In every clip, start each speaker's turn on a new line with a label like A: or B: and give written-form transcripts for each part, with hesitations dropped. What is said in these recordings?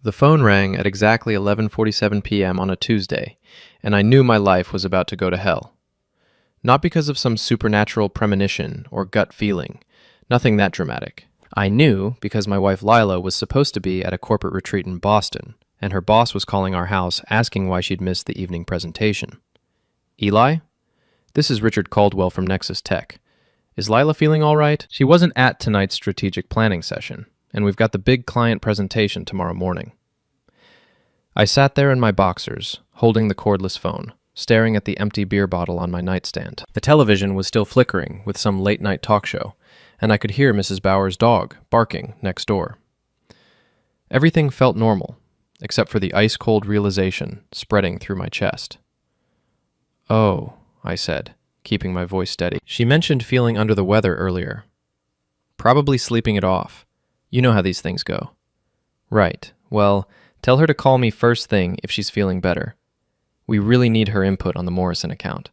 A: The phone rang at exactly 11:47 p.m. on a Tuesday, and I knew my life was about to go to hell. Not because of some supernatural premonition or gut feeling, nothing that dramatic. I knew because my wife Lila was supposed to be at a corporate retreat in Boston, and her boss was calling our house asking why she'd missed the evening presentation. Eli? This is Richard Caldwell from Nexus Tech. Is Lila feeling all right? She wasn't at tonight's strategic planning session, and we've got the big client presentation tomorrow morning. I sat there in my boxers, holding the cordless phone, staring at the empty beer bottle on my nightstand. The television was still flickering with some late-night talk show, and I could hear Mrs. Bauer's dog barking next door. Everything felt normal, except for the ice-cold realization spreading through my chest. "Oh," I said, keeping my voice steady. "She mentioned feeling under the weather earlier. Probably sleeping it off. You know how these things go." "Right. Well, tell her to call me first thing if she's feeling better. We really need her input on the Morrison account."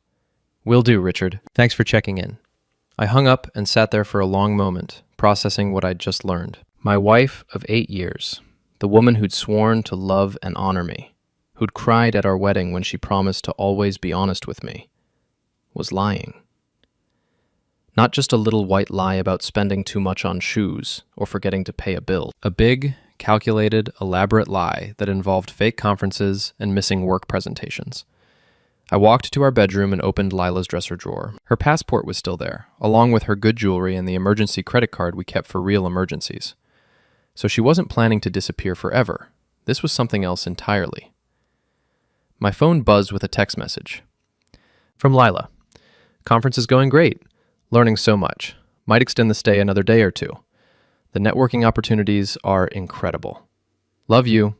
A: "Will do, Richard. Thanks for checking in." I hung up and sat there for a long moment, processing what I'd just learned. My wife of 8 years, the woman who'd sworn to love and honor me, who'd cried at our wedding when she promised to always be honest with me, was lying. Not just a little white lie about spending too much on shoes or forgetting to pay a bill. A big, calculated, elaborate lie that involved fake conferences and missing work presentations. I walked to our bedroom and opened Lila's dresser drawer. Her passport was still there, along with her good jewelry and the emergency credit card we kept for real emergencies. So she wasn't planning to disappear forever. This was something else entirely. My phone buzzed with a text message. From Lila. "Conference is going great. Learning so much. Might extend the stay another day or two. The networking opportunities are incredible. Love you."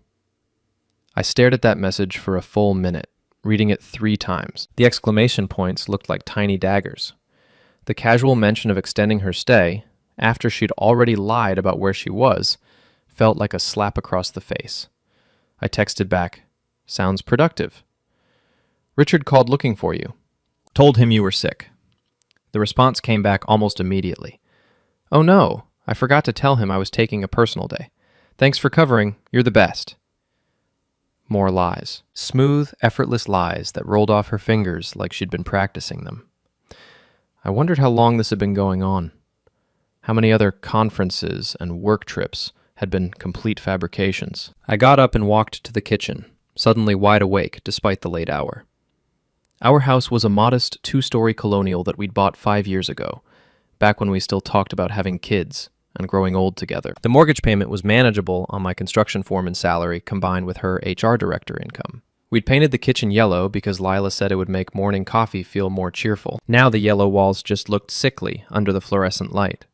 A: I stared at that message for a full minute, reading it 3 times. The exclamation points looked like tiny daggers. The casual mention of extending her stay, after she'd already lied about where she was, felt like a slap across the face. I texted back, "Sounds productive." "Richard called looking for you. Told him you were sick." The response came back almost immediately. "Oh no, I forgot to tell him I was taking a personal day. Thanks for covering, you're the best." More lies. Smooth, effortless lies that rolled off her fingers like she'd been practicing them. I wondered how long this had been going on. How many other conferences and work trips had been complete fabrications. I got up and walked to the kitchen, suddenly wide awake despite the late hour. Our house was a modest 2-story colonial that we'd bought 5 years ago, back when we still talked about having kids and growing old together. The mortgage payment was manageable on my construction foreman salary combined with her HR director income. We'd painted the kitchen yellow because Lila said it would make morning coffee feel more cheerful. Now the yellow walls just looked sickly under the fluorescent light.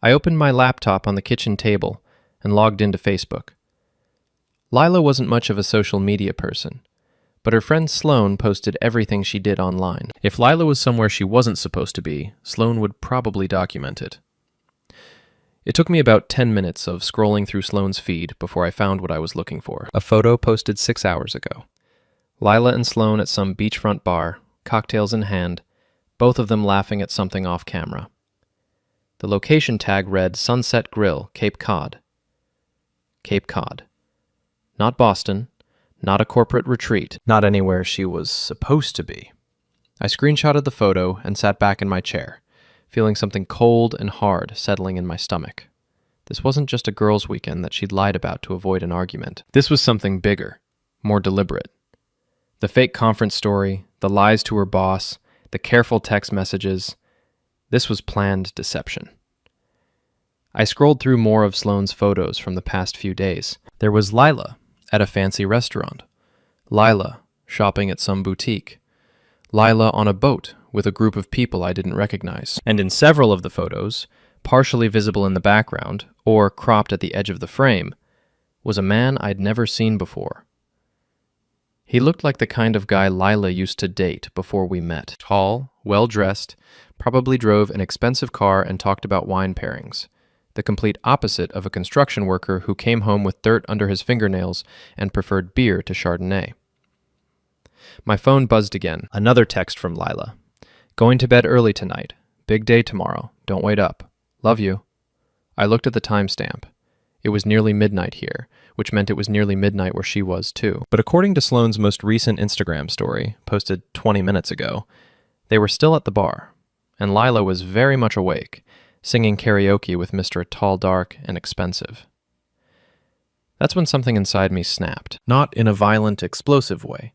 A: I opened my laptop on the kitchen table and logged into Facebook. Lila wasn't much of a social media person, but her friend Sloan posted everything she did online. If Lila was somewhere she wasn't supposed to be, Sloan would probably document it. It took me about 10 minutes of scrolling through Sloan's feed before I found what I was looking for. A photo posted 6 hours ago. Lila and Sloan at some beachfront bar, cocktails in hand, both of them laughing at something off camera. The location tag read Sunset Grill, Cape Cod. Cape Cod. Not Boston. Not a corporate retreat. Not anywhere she was supposed to be. I screenshotted the photo and sat back in my chair, feeling something cold and hard settling in my stomach. This wasn't just a girls' weekend that she'd lied about to avoid an argument. This was something bigger, more deliberate. The fake conference story, the lies to her boss, the careful text messages. This was planned deception. I scrolled through more of Sloane's photos from the past few days. There was Lila at a fancy restaurant. Lila shopping at some boutique. Lila on a boat with a group of people I didn't recognize. And in several of the photos, partially visible in the background or cropped at the edge of the frame, was a man I'd never seen before. He looked like the kind of guy Lila used to date before we met. Tall, well-dressed, probably drove an expensive car and talked about wine pairings. The complete opposite of a construction worker who came home with dirt under his fingernails and preferred beer to Chardonnay. My phone buzzed again. Another text from Lila. "Going to bed early tonight. Big day tomorrow. Don't wait up. Love you." I looked at the timestamp. It was nearly midnight here, which meant it was nearly midnight where she was too. But according to Sloane's most recent Instagram story, posted 20 minutes ago, they were still at the bar, and Lila was very much awake, singing karaoke with Mr. Tall, Dark, and Expensive. That's when something inside me snapped, not in a violent, explosive way,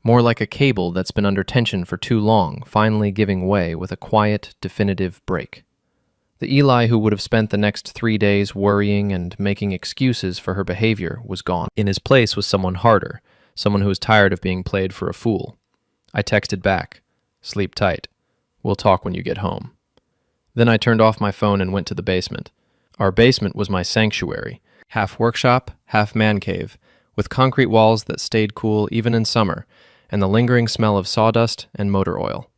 A: more like a cable that's been under tension for too long, finally giving way with a quiet, definitive break. The Eli who would have spent the next 3 days worrying and making excuses for her behavior was gone. In his place was someone harder, someone who was tired of being played for a fool. I texted back, "Sleep tight. We'll talk when you get home." Then I turned off my phone and went to the basement. Our basement was my sanctuary, half workshop, half man cave, with concrete walls that stayed cool even in summer, and the lingering smell of sawdust and motor oil.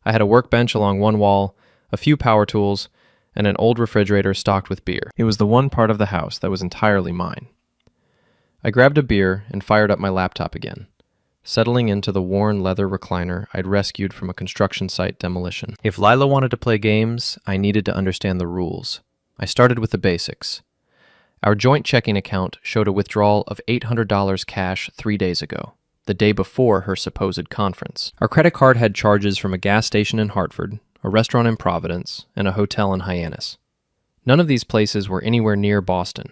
A: I had a workbench along one wall, a few power tools, and an old refrigerator stocked with beer. It was the one part of the house that was entirely mine. I grabbed a beer and fired up my laptop again, settling into the worn leather recliner I'd rescued from a construction site demolition. If Lila wanted to play games, I needed to understand the rules. I started with the basics. Our joint checking account showed a withdrawal of $800 cash 3 days ago, the day before her supposed conference. Our credit card had charges from a gas station in Hartford, a restaurant in Providence, and a hotel in Hyannis. None of these places were anywhere near Boston.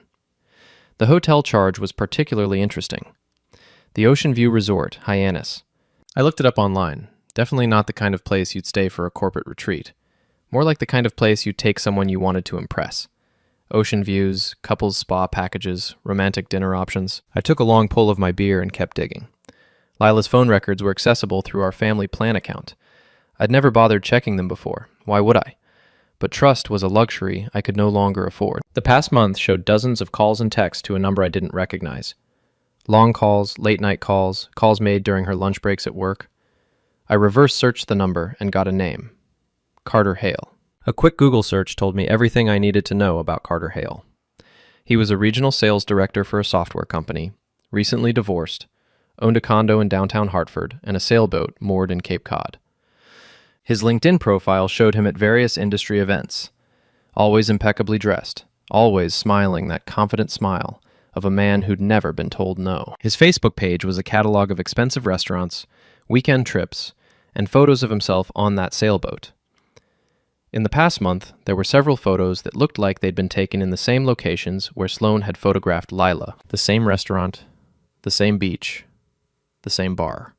A: The hotel charge was particularly interesting. The Ocean View Resort, Hyannis. I looked it up online. Definitely not the kind of place you'd stay for a corporate retreat. More like the kind of place you'd take someone you wanted to impress. Ocean views, couples spa packages, romantic dinner options. I took a long pull of my beer and kept digging. Lila's phone records were accessible through our family plan account. I'd never bothered checking them before. Why would I? But trust was a luxury I could no longer afford. The past month showed dozens of calls and texts to a number I didn't recognize. Long calls, late-night calls, calls made during her lunch breaks at work. I reverse searched the number and got a name. Carter Hale. A quick Google search told me everything I needed to know about Carter Hale. He was a regional sales director for a software company, recently divorced, owned a condo in downtown Hartford, and a sailboat moored in Cape Cod. His LinkedIn profile showed him at various industry events, always impeccably dressed, always smiling that confident smile of a man who'd never been told no. His Facebook page was a catalog of expensive restaurants, weekend trips, and photos of himself on that sailboat. In the past month, there were several photos that looked like they'd been taken in the same locations where Sloane had photographed Lila. The same restaurant, the same beach, the same bar.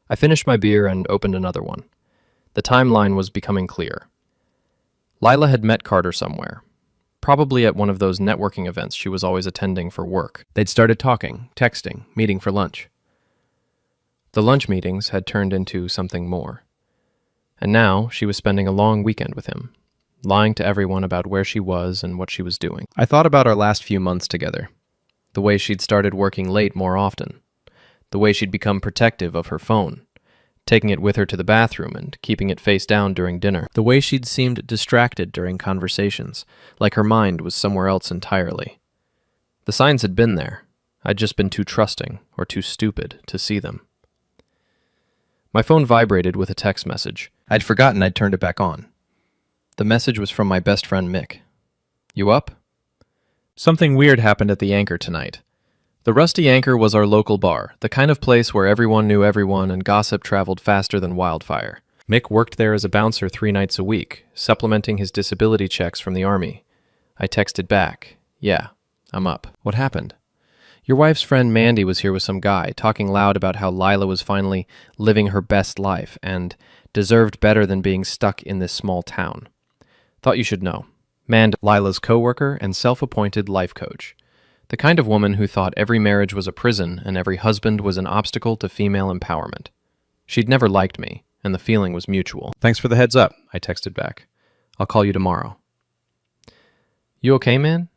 A: I finished my beer and opened another one. The timeline was becoming clear. Lila had met Carter somewhere, probably at one of those networking events she was always attending for work. They'd started talking, texting, meeting for lunch. The lunch meetings had turned into something more. And now she was spending a long weekend with him, lying to everyone about where she was and what she was doing. I thought about our last few months together, the way she'd started working late more often, the way she'd become protective of her phone, taking it with her to the bathroom and keeping it face down during dinner, the way she'd seemed distracted during conversations, like her mind was somewhere else entirely. The signs had been there. I'd just been too trusting or too stupid to see them. My phone vibrated with a text message. I'd forgotten I'd turned it back on. The message was from my best friend Mick. "You up?" Something weird happened at the Anchor tonight. The Rusty Anchor was our local bar, the kind of place where everyone knew everyone and gossip traveled faster than wildfire. Mick worked there as a bouncer 3 nights a week, supplementing his disability checks from the Army. I texted back, "Yeah, I'm up." "What happened?" "Your wife's friend Mandy was here with some guy, talking loud about how Lila was finally living her best life and deserved better than being stuck in this small town. Thought you should know. Mand, Lila's coworker and self-appointed life coach. The kind of woman who thought every marriage was a prison and every husband was an obstacle to female empowerment. She'd never liked me, and the feeling was mutual." "Thanks for the heads up," I texted back. "I'll call you tomorrow." "You okay, man?"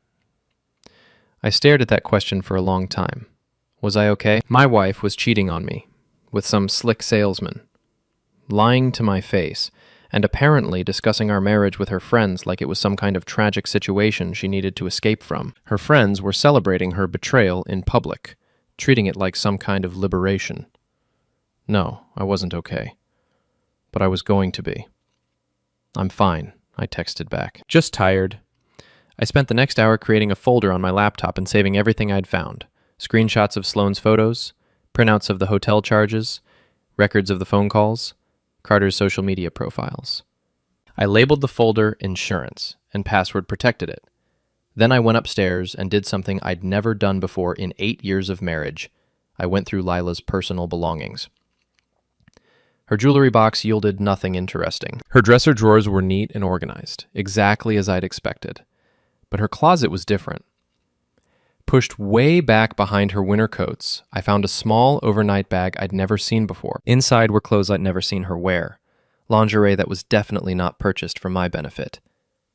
A: I stared at that question for a long time. Was I okay? My wife was cheating on me, with some slick salesman, lying to my face, and apparently discussing our marriage with her friends like it was some kind of tragic situation she needed to escape from. Her friends were celebrating her betrayal in public, treating it like some kind of liberation. No, I wasn't okay. But I was going to be. "I'm fine," I texted back. "Just tired." I spent the next hour creating a folder on my laptop and saving everything I'd found. Screenshots of Sloane's photos, printouts of the hotel charges, records of the phone calls, Carter's social media profiles. I labeled the folder Insurance and password protected it. Then I went upstairs and did something I'd never done before in 8 years of marriage. I went through Lila's personal belongings. Her jewelry box yielded nothing interesting. Her dresser drawers were neat and organized, exactly as I'd expected. But her closet was different. Pushed way back behind her winter coats, I found a small overnight bag I'd never seen before. Inside were clothes I'd never seen her wear. Lingerie that was definitely not purchased for my benefit.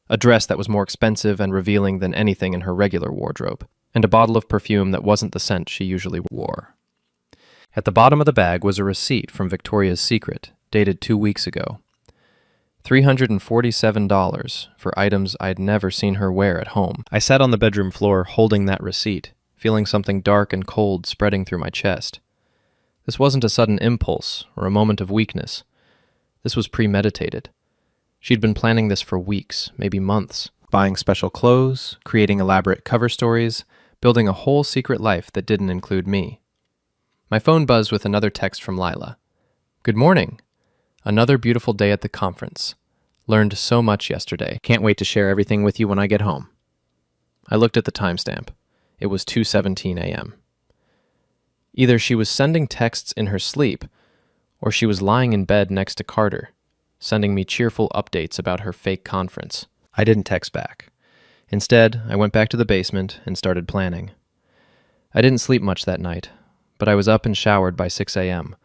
A: A dress that was more expensive and revealing than anything in her regular wardrobe. And a bottle of perfume that wasn't the scent she usually wore. At the bottom of the bag was a receipt from Victoria's Secret, dated 2 weeks ago. $347 for items I'd never seen her wear at home. I sat on the bedroom floor holding that receipt, feeling something dark and cold spreading through my chest. This wasn't a sudden impulse or a moment of weakness. This was premeditated. She'd been planning this for weeks, maybe months, buying special clothes, creating elaborate cover stories, building a whole secret life that didn't include me. My phone buzzed with another text from Lila. "Good morning. Another beautiful day at the conference. Learned so much yesterday. Can't wait to share everything with you when I get home." I looked at the timestamp. It was 2:17 a.m. Either she was sending texts in her sleep, or she was lying in bed next to Carter, sending me cheerful updates about her fake conference. I didn't text back. Instead, I went back to the basement and started planning. I didn't sleep much that night, but I was up and showered by 6 a.m.,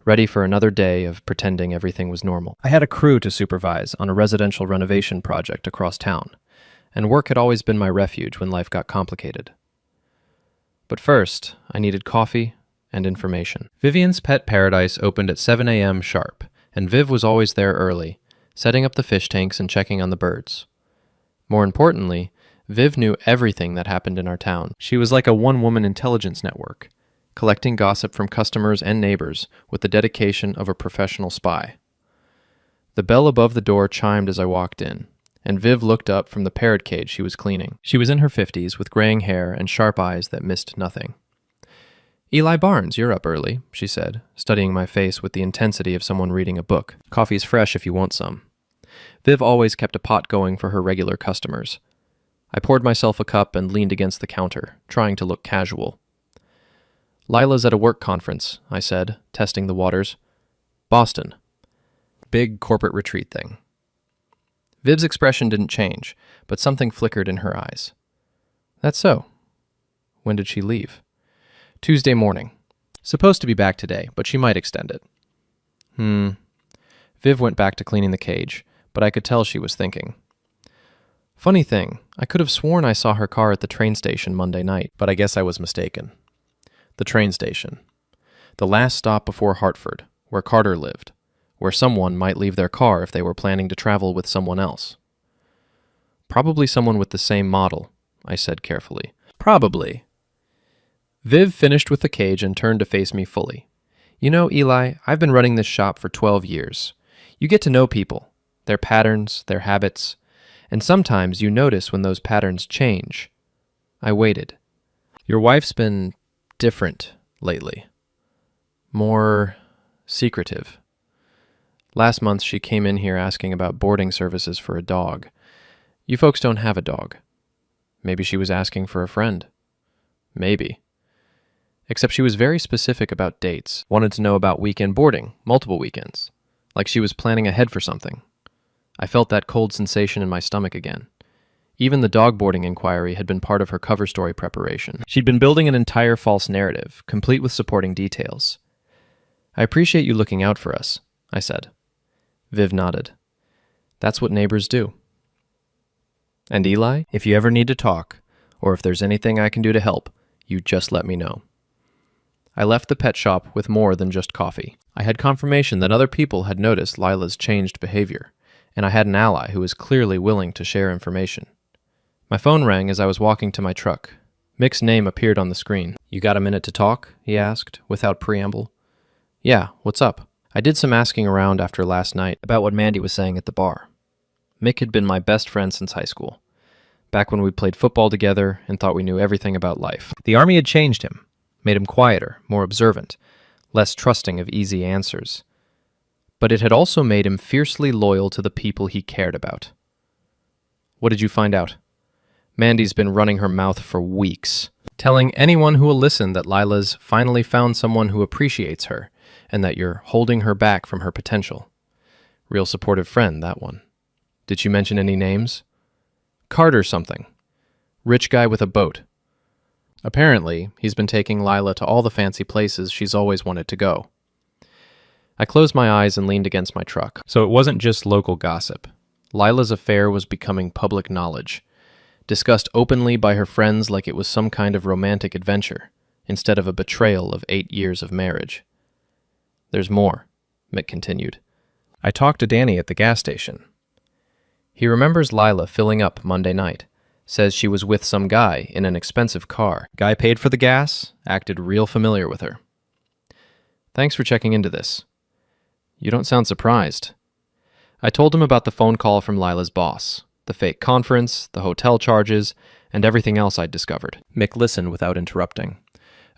A: ready for another day of pretending everything was normal. I had a crew to supervise on a residential renovation project across town, and work had always been my refuge when life got complicated. But first, I needed coffee and information. Vivian's Pet Paradise opened at 7 a.m. sharp, and Viv was always there early, setting up the fish tanks and checking on the birds. More importantly, Viv knew everything that happened in our town. She was like a one-woman intelligence network, collecting gossip from customers and neighbors with the dedication of a professional spy. The bell above the door chimed as I walked in, and Viv looked up from the parrot cage she was cleaning. She was in her 50s with graying hair and sharp eyes that missed nothing. "Eli Barnes, you're up early," she said, studying my face with the intensity of someone reading a book. "Coffee's fresh if you want some." Viv always kept a pot going for her regular customers. I poured myself a cup and leaned against the counter, trying to look casual. "Lila's at a work conference," I said, testing the waters. "Boston. Big corporate retreat thing." Viv's expression didn't change, but something flickered in her eyes. "That's so. When did she leave?" "Tuesday morning. Supposed to be back today, but she might extend it." Viv went back to cleaning the cage, but I could tell she was thinking. "Funny thing, I could have sworn I saw her car at the train station Monday night, but I guess I was mistaken." The train station. The last stop before Hartford, where Carter lived, where someone might leave their car if they were planning to travel with someone else. "Probably someone with the same model," I said carefully. "Probably." Viv finished with the cage and turned to face me fully. "You know, Eli, I've been running this shop for 12 years. You get to know people, their patterns, their habits, and sometimes you notice when those patterns change." I waited. "Your wife's been different lately. More secretive. Last month she came in here asking about boarding services for a dog. You folks don't have a dog. Maybe she was asking for a friend. Maybe. Except she was very specific about dates. Wanted to know about weekend boarding, multiple weekends. Like she was planning ahead for something. I felt that cold sensation in my stomach again. Even the dog boarding inquiry had been part of her cover story preparation. She'd been building an entire false narrative, complete with supporting details. "I appreciate you looking out for us," I said. Viv nodded. "That's what neighbors do." "And Eli, if you ever need to talk, or if there's anything I can do to help, you just let me know." I left the pet shop with more than just coffee. I had confirmation that other people had noticed Lila's changed behavior, and I had an ally who was clearly willing to share information. My phone rang as I was walking to my truck. Mick's name appeared on the screen. "You got a minute to talk?" he asked, without preamble. "Yeah, what's up?" I did some asking around after last night about what Mandy was saying at the bar. Mick had been my best friend since high school. back when we played football together and thought we knew everything about life. The army had changed him, made him quieter, more observant, less trusting of easy answers. But it had also made him fiercely loyal to the people he cared about. What did you find out? Mandy's been running her mouth for weeks, telling anyone who will listen that Lila's finally found someone who appreciates her and that you're holding her back from her potential. Real supportive friend, that one. Did she mention any names? Carter something. Rich guy with a boat. Apparently, he's been taking Lila to all the fancy places she's always wanted to go. I closed my eyes and leaned against my truck. So it wasn't just local gossip. Lila's affair was becoming public knowledge, discussed openly by her friends like it was some kind of romantic adventure, instead of a betrayal of 8 years of marriage. There's more, Mick continued. I talked to Danny at the gas station. He remembers Lila filling up Monday night, says she was with some guy in an expensive car. Guy paid for the gas, acted real familiar with her. Thanks for checking into this. You don't sound surprised. I told him about the phone call from Lila's boss, the fake conference, the hotel charges, and everything else I'd discovered. Mick listened without interrupting,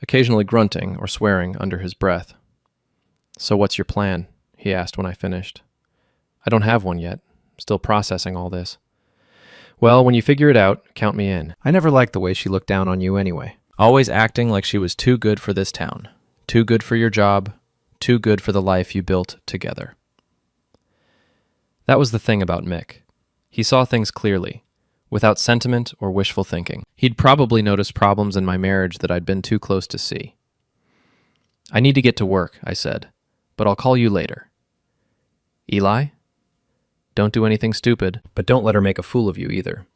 A: occasionally grunting or swearing under his breath. So what's your plan? He asked when I finished. I don't have one yet. Still processing all this. Well, when you figure it out, count me in. I never liked the way she looked down on you anyway. Always acting like she was too good for this town. Too good for your job. Too good for the life you built together. That was the thing about Mick. He saw things clearly, without sentiment or wishful thinking. He'd probably noticed problems in my marriage that I'd been too close to see. I need to get to work, I said, but I'll call you later. Eli? Don't do anything stupid, but don't let her make a fool of you either.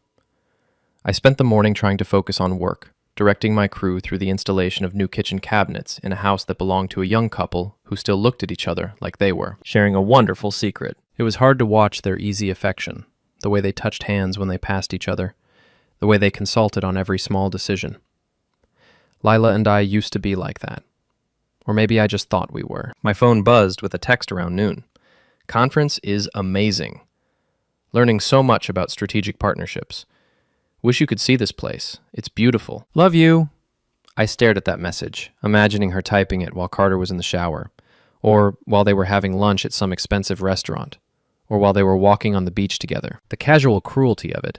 A: I spent the morning trying to focus on work, directing my crew through the installation of new kitchen cabinets in a house that belonged to a young couple who still looked at each other like they were, sharing a wonderful secret. It was hard to watch their easy affection, the way they touched hands when they passed each other, the way they consulted on every small decision. Lila and I used to be like that. Or maybe I just thought we were. My phone buzzed with a text around noon. Conference is amazing. Learning so much about strategic partnerships. Wish you could see this place. It's beautiful. Love you. I stared at that message, imagining her typing it while Carter was in the shower, or while they were having lunch at some expensive restaurant, or while they were walking on the beach together. The casual cruelty of it,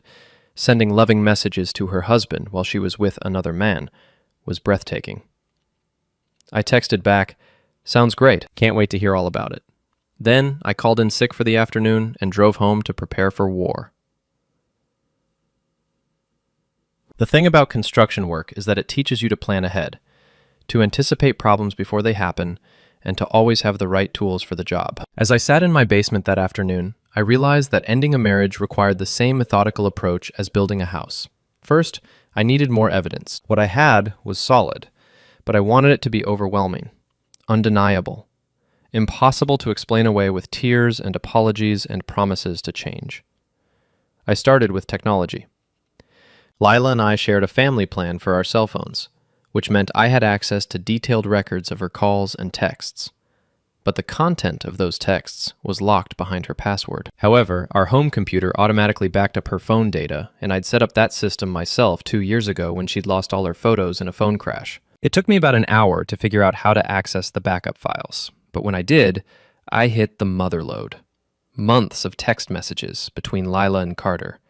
A: sending loving messages to her husband while she was with another man, was breathtaking. I texted back, "Sounds great. Can't wait to hear all about it." Then I called in sick for the afternoon and drove home to prepare for war. The thing about construction work is that it teaches you to plan ahead, to anticipate problems before they happen, and to always have the right tools for the job. As I sat in my basement that afternoon, I realized that ending a marriage required the same methodical approach as building a house. First, I needed more evidence. What I had was solid, but I wanted it to be overwhelming, undeniable, impossible to explain away with tears and apologies and promises to change. I started with technology. Lila and I shared a family plan for our cell phones, which meant I had access to detailed records of her calls and texts. But the content of those texts was locked behind her password. However, our home computer automatically backed up her phone data, and I'd set up that system myself 2 years ago when she'd lost all her photos in a phone crash. It took me about an hour to figure out how to access the backup files. But when I did, I hit the mother lode. Months of text messages between Lila and Carter.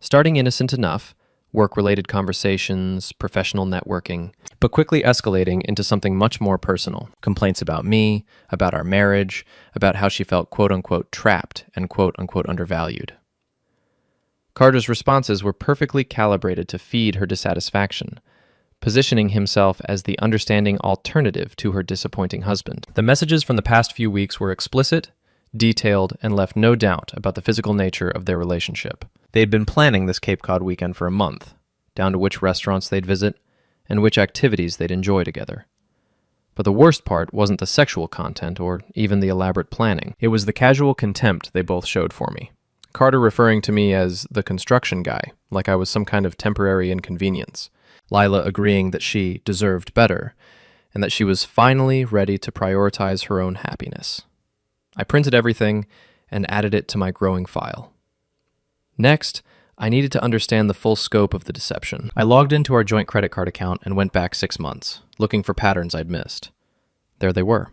A: Starting innocent enough, work-related conversations, professional networking, but quickly escalating into something much more personal. Complaints about me, about our marriage, about how she felt quote-unquote trapped and quote-unquote undervalued. Carter's responses were perfectly calibrated to feed her dissatisfaction, positioning himself as the understanding alternative to her disappointing husband. The messages from the past few weeks were explicit, detailed, and left no doubt about the physical nature of their relationship. They had been planning this Cape Cod weekend for a month, down to which restaurants they'd visit and which activities they'd enjoy together. But the worst part wasn't the sexual content or even the elaborate planning. It was the casual contempt they both showed for me. Carter referring to me as the construction guy, like I was some kind of temporary inconvenience. Lila agreeing that she deserved better, and that she was finally ready to prioritize her own happiness. I printed everything and added it to my growing file. Next, I needed to understand the full scope of the deception. I logged into our joint credit card account and went back 6 months, looking for patterns I'd missed. There they were.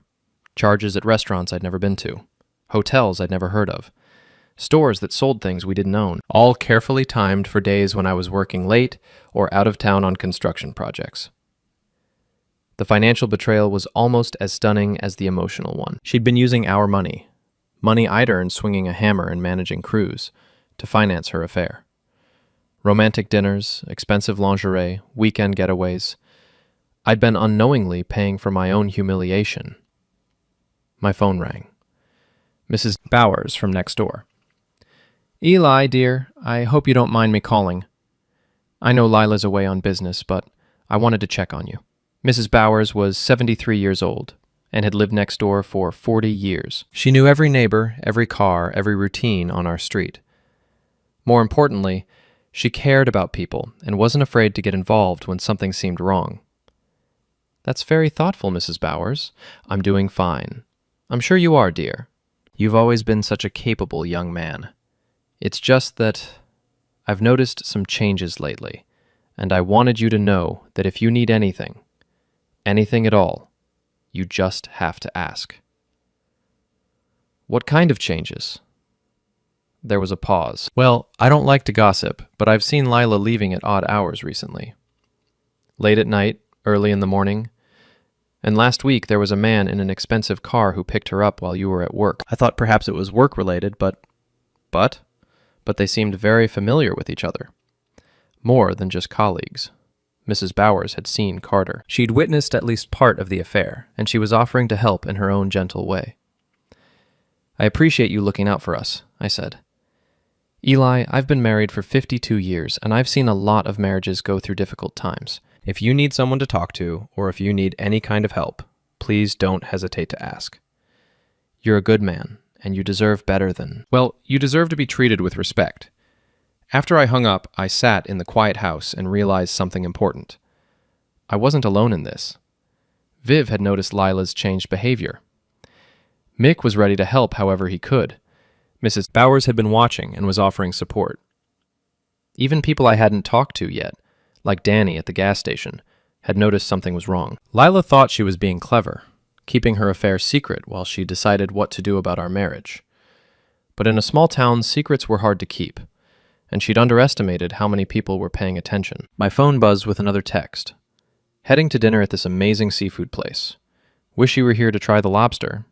A: Charges at restaurants I'd never been to. Hotels I'd never heard of. Stores that sold things we didn't own, all carefully timed for days when I was working late or out of town on construction projects. The financial betrayal was almost as stunning as the emotional one. She'd been using our money I'd earned swinging a hammer and managing crews, to finance her affair. Romantic dinners, expensive lingerie, weekend getaways. I'd been unknowingly paying for my own humiliation. My phone rang. Mrs. Bowers from next door. "Eli, dear, I hope you don't mind me calling. I know Lila's away on business, but I wanted to check on you." Mrs. Bowers was 73 years old and had lived next door for 40 years. She knew every neighbor, every car, every routine on our street. More importantly, she cared about people and wasn't afraid to get involved when something seemed wrong. "That's very thoughtful, Mrs. Bowers. I'm doing fine. I'm sure you are, dear. You've always been such a capable young man. It's just that I've noticed some changes lately, and I wanted you to know that if you need anything at all, you just have to ask." "What kind of changes?" There was a pause. "Well, I don't like to gossip, but I've seen Lila leaving at odd hours recently. Late at night, early in the morning. And last week there was a man in an expensive car who picked her up while you were at work. I thought perhaps it was work-related, but they seemed very familiar with each other. More than just colleagues. Mrs. Bowers had seen Carter. She'd witnessed at least part of the affair, and she was offering to help in her own gentle way. I appreciate you looking out for us, I said. Eli, I've been married for 52 years, and I've seen a lot of marriages go through difficult times. If you need someone to talk to, or if you need any kind of help, please don't hesitate to ask. You're a good man, and you deserve better than... Well, you deserve to be treated with respect. After I hung up, I sat in the quiet house and realized something important. I wasn't alone in this. Viv had noticed Lila's changed behavior. Mick was ready to help however he could. Mrs. Bowers had been watching and was offering support. Even people I hadn't talked to yet, like Danny at the gas station, had noticed something was wrong. Lila thought she was being clever, keeping her affair secret while she decided what to do about our marriage. But in a small town, secrets were hard to keep, and she'd underestimated how many people were paying attention. My phone buzzed with another text. Heading to dinner at this amazing seafood place. Wish you were here to try the lobster.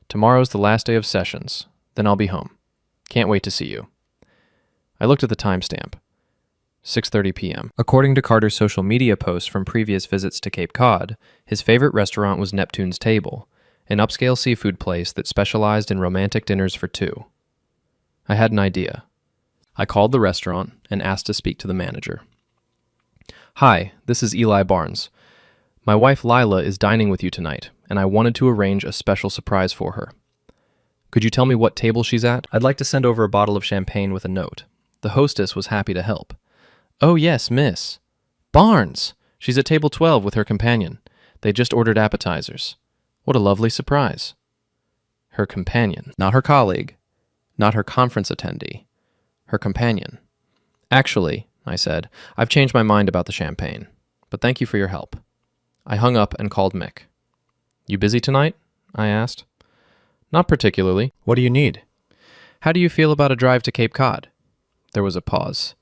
A: Tomorrow's the last day of sessions. Then I'll be home. Can't wait to see you. I looked at the timestamp. 6:30 p.m. According to Carter's social media posts from previous visits to Cape Cod, his favorite restaurant was Neptune's Table, an upscale seafood place that specialized in romantic dinners for two. I had an idea. I called the restaurant and asked to speak to the manager. Hi, this is Eli Barnes. My wife Lila is dining with you tonight, and I wanted to arrange a special surprise for her. Could you tell me what table she's at? I'd like to send over a bottle of champagne with a note. The hostess was happy to help. Oh yes, miss. Barnes! She's at table 12 with her companion. They just ordered appetizers. What a lovely surprise. Her companion. Not her colleague. Not her conference attendee. Her companion. Actually, I said, I've changed my mind about the champagne, but thank you for your help. I hung up and called Mick. You busy tonight? I asked. Not particularly. What do you need? How do you feel about a drive to Cape Cod? There was a pause.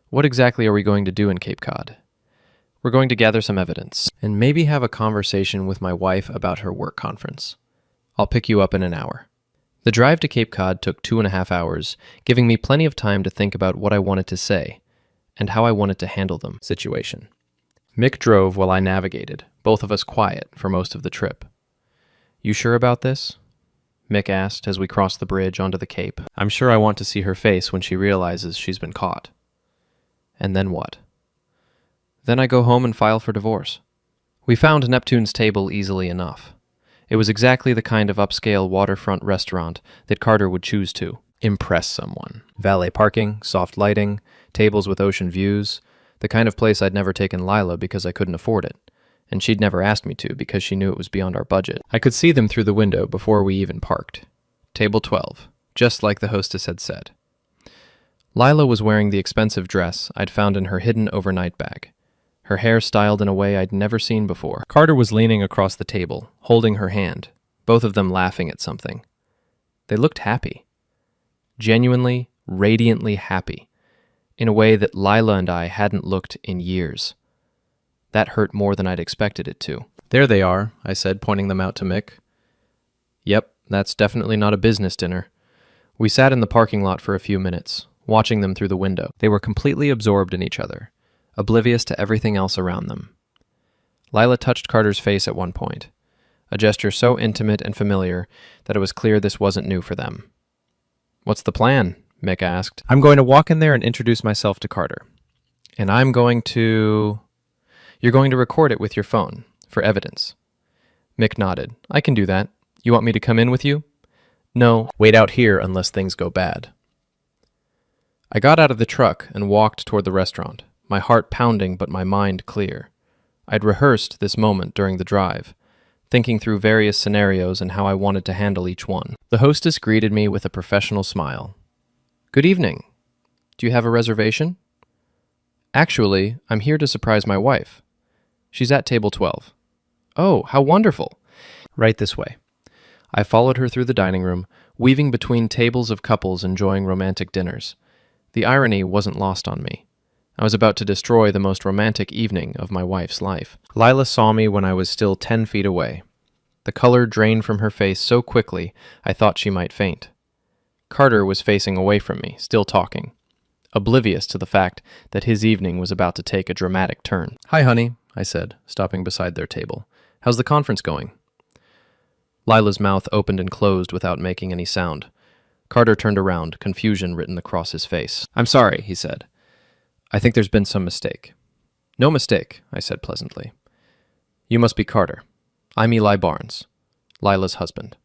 A: What exactly are we going to do in Cape Cod? We're going to gather some evidence, and maybe have a conversation with my wife about her work conference. I'll pick you up in an hour. The drive to Cape Cod took 2.5 hours, giving me plenty of time to think about what I wanted to say, and how I wanted to handle the situation. Mick drove while I navigated, both of us quiet for most of the trip. You sure about this? Mick asked as we crossed the bridge onto the Cape. I'm sure I want to see her face when she realizes she's been caught. And then what? Then I go home and file for divorce. We found Neptune's Table easily enough. It was exactly the kind of upscale waterfront restaurant that Carter would choose to impress someone. Valet parking, soft lighting, tables with ocean views, the kind of place I'd never taken Lila because I couldn't afford it, and she'd never asked me to because she knew it was beyond our budget. I could see them through the window before we even parked. Table 12, just like the hostess had said. Lila was wearing the expensive dress I'd found in her hidden overnight bag, her hair styled in a way I'd never seen before. Carter was leaning across the table, holding her hand, both of them laughing at something. They looked happy. Genuinely, radiantly happy, in a way that Lila and I hadn't looked in years. That hurt more than I'd expected it to. "There they are," I said, pointing them out to Mick. "Yep, that's definitely not a business dinner." We sat in the parking lot for a few minutes, watching them through the window. They were completely absorbed in each other, oblivious to everything else around them. Lila touched Carter's face at one point, a gesture so intimate and familiar that it was clear this wasn't new for them. "What's the plan?" Mick asked. "I'm going to walk in there and introduce myself to Carter. And You're going to record it with your phone, for evidence." Mick nodded. "I can do that. You want me to come in with you?" "No, wait out here unless things go bad." I got out of the truck and walked toward the restaurant, my heart pounding but my mind clear. I'd rehearsed this moment during the drive, thinking through various scenarios and how I wanted to handle each one. The hostess greeted me with a professional smile. "Good evening. Do you have a reservation?" "Actually, I'm here to surprise my wife. She's at table 12. "Oh, how wonderful. Right this way." I followed her through the dining room, weaving between tables of couples enjoying romantic dinners. The irony wasn't lost on me. I was about to destroy the most romantic evening of my wife's life. Lila saw me when I was still 10 feet away. The color drained from her face so quickly I thought she might faint. Carter was facing away from me, still talking, oblivious to the fact that his evening was about to take a dramatic turn. "Hi, honey," I said, stopping beside their table. "How's the conference going?" Lila's mouth opened and closed without making any sound. Carter turned around, confusion written across his face. "I'm sorry," he said. "I think there's been some mistake." "No mistake," I said pleasantly. "You must be Carter. I'm Eli Barnes, Lila's husband."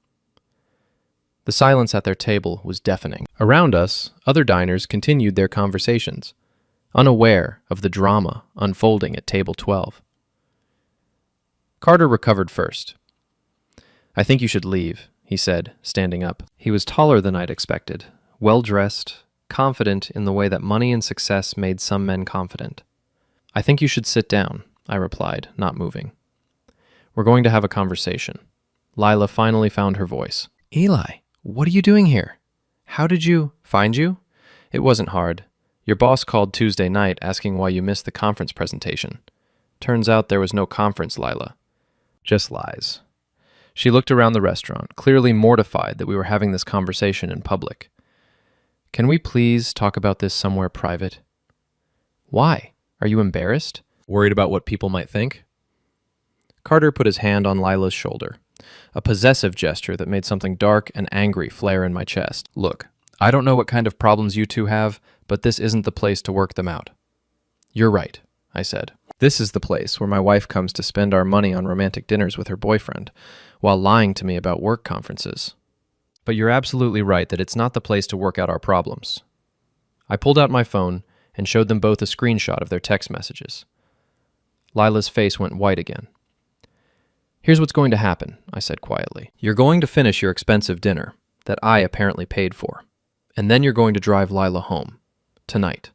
A: The silence at their table was deafening. Around us, other diners continued their conversations, unaware of the drama unfolding at table 12. Carter recovered first. "I think you should leave," he said, standing up. He was taller than I'd expected, well-dressed, confident in the way that money and success made some men confident. "I think you should sit down," I replied, not moving. "We're going to have a conversation." Lila finally found her voice. "Eli, what are you doing here? How did you find you?" "It wasn't hard. Your boss called Tuesday night asking why you missed the conference presentation. Turns out there was no conference, Lila." "Just lies." She looked around the restaurant, clearly mortified that we were having this conversation in public. "Can we please talk about this somewhere private?" "Why? Are you embarrassed? Worried about what people might think?" Carter put his hand on Lila's shoulder, a possessive gesture that made something dark and angry flare in my chest. "Look, I don't know what kind of problems you two have, but this isn't the place to work them out." "You're right," I said. "This is the place where my wife comes to spend our money on romantic dinners with her boyfriend, while lying to me about work conferences. But you're absolutely right that it's not the place to work out our problems." I pulled out my phone and showed them both a screenshot of their text messages. Lila's face went white again. "Here's what's going to happen," I said quietly. "You're going to finish your expensive dinner that I apparently paid for, and then you're going to drive Lila home. Tonight.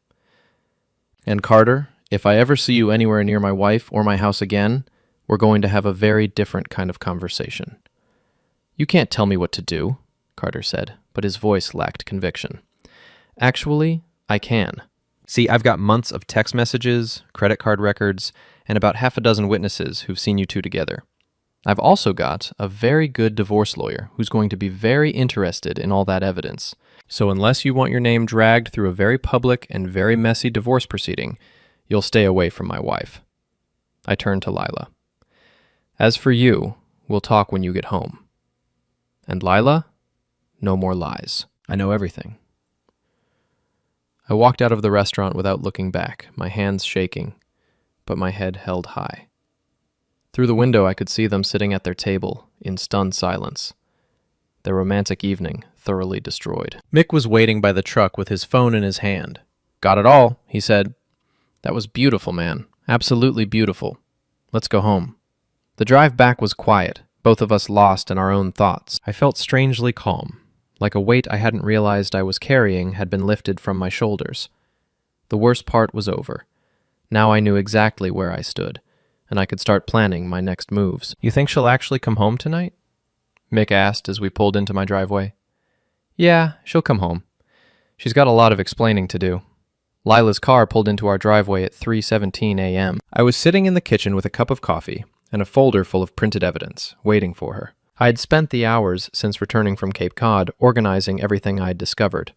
A: And Carter, if I ever see you anywhere near my wife or my house again, we're going to have a very different kind of conversation." "You can't tell me what to do," Carter said, but his voice lacked conviction. "Actually, I can. See, I've got months of text messages, credit card records, and about half a dozen witnesses who've seen you two together. I've also got a very good divorce lawyer who's going to be very interested in all that evidence. So unless you want your name dragged through a very public and very messy divorce proceeding, you'll stay away from my wife." I turned to Lila. "As for you, we'll talk when you get home. And Lila, no more lies. I know everything." I walked out of the restaurant without looking back, my hands shaking, but my head held high. Through the window, I could see them sitting at their table in stunned silence, their romantic evening thoroughly destroyed. Mick was waiting by the truck with his phone in his hand. "Got it all," he said. "That was beautiful, man. Absolutely beautiful. Let's go home." The drive back was quiet, both of us lost in our own thoughts. I felt strangely calm, like a weight I hadn't realized I was carrying had been lifted from my shoulders. The worst part was over. Now I knew exactly where I stood, and I could start planning my next moves. "You think she'll actually come home tonight?" Mick asked as we pulled into my driveway. "Yeah, she'll come home. She's got a lot of explaining to do." Lila's car pulled into our driveway at 3:17 a.m. I was sitting in the kitchen with a cup of coffee and a folder full of printed evidence, waiting for her. I had spent the hours since returning from Cape Cod organizing everything I'd discovered,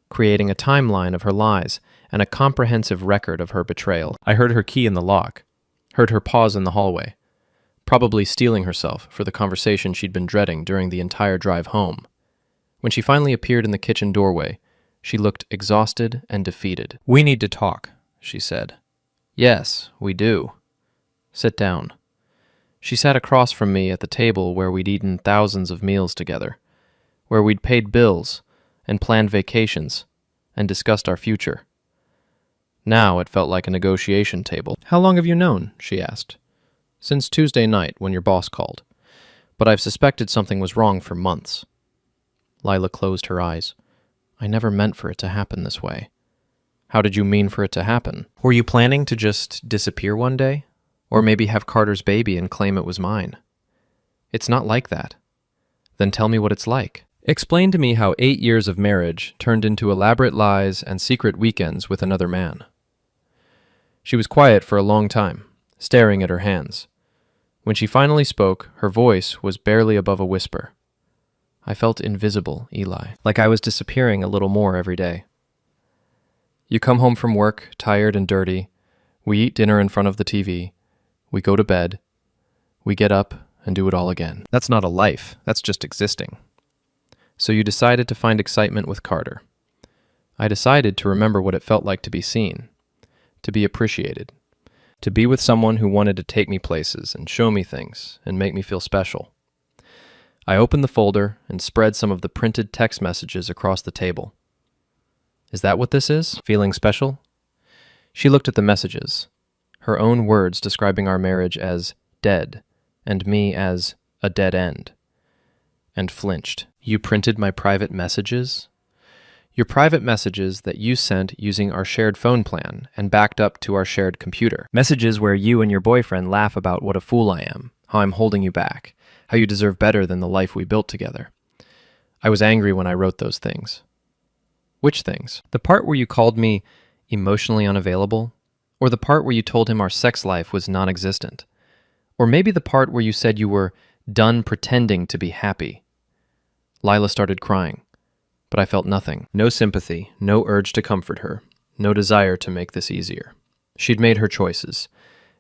A: creating a timeline of her lies and a comprehensive record of her betrayal. I heard her key in the lock, heard her pause in the hallway, probably steeling herself for the conversation she'd been dreading during the entire drive home. When she finally appeared in the kitchen doorway, she looked exhausted and defeated. "We need to talk," she said. "Yes, we do. Sit down." She sat across from me at the table where we'd eaten thousands of meals together, where we'd paid bills and planned vacations and discussed our future. Now it felt like a negotiation table. "How long have you known?" she asked. "Since Tuesday night when your boss called. But I've suspected something was wrong for months." Lila closed her eyes. "I never meant for it to happen this way." "How did you mean for it to happen? Were you planning to just disappear one day? Or maybe have Carter's baby and claim it was mine?" "It's not like that." "Then tell me what it's like." Explain to me how 8 years of marriage turned into elaborate lies and secret weekends with another man. She was quiet for a long time, staring at her hands. When she finally spoke, her voice was barely above a whisper. "I felt invisible, Eli, like I was disappearing a little more every day. You come home from work, tired and dirty. We eat dinner in front of the TV. We go to bed. We get up and do it all again. That's not a life. That's just existing. So you decided to find excitement with Carter. I decided to remember what it felt like to be seen, to be appreciated, to be with someone who wanted to take me places and show me things and make me feel special. I opened the folder and spread some of the printed text messages across the table. Is that what this is? Feeling special?" She looked at the messages, her own words describing our marriage as dead and me as a dead end, and flinched. "You printed my private messages?" "Your private messages that you sent using our shared phone plan and backed up to our shared computer. Messages where you and your boyfriend laugh about what a fool I am, how I'm holding you back, how you deserve better than the life we built together. I was angry when I wrote those things." "Which things? The part where you called me emotionally unavailable? Or the part where you told him our sex life was non-existent? Or maybe the part where you said you were done pretending to be happy?" Lila started crying, but I felt nothing. No sympathy, no urge to comfort her, no desire to make this easier. She'd made her choices,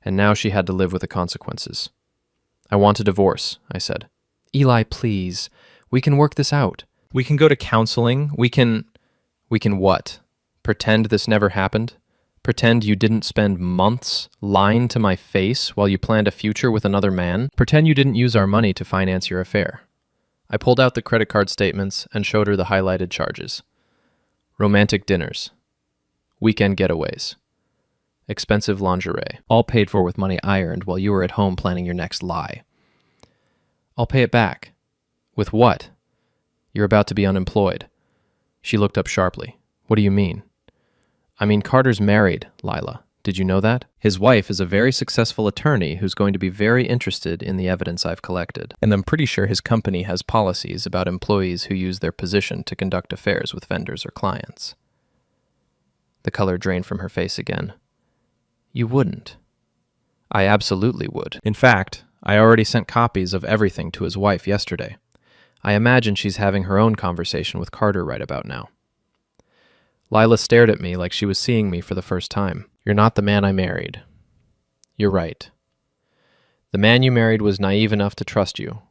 A: and now she had to live with the consequences. "I want a divorce," I said. "Eli, please. We can work this out. We can go to counseling. We can what? Pretend this never happened? Pretend you didn't spend months lying to my face while you planned a future with another man? Pretend you didn't use our money to finance your affair?" I pulled out the credit card statements and showed her the highlighted charges. Romantic dinners. Weekend getaways. Expensive lingerie. All paid for with money I earned while you were at home planning your next lie. "I'll pay it back." "With what?" "You're about to be unemployed." She looked up sharply. "What do you mean?" "I mean, Carter's married, Lila. Did you know that? His wife is a very successful attorney who's going to be very interested in the evidence I've collected. And I'm pretty sure his company has policies about employees who use their position to conduct affairs with vendors or clients." The color drained from her face again. "You wouldn't." "I absolutely would. In fact, I already sent copies of everything to his wife yesterday. I imagine she's having her own conversation with Carter right about now." Lila stared at me like she was seeing me for the first time. "You're not the man I married." "You're right. The man you married was naive enough to trust you.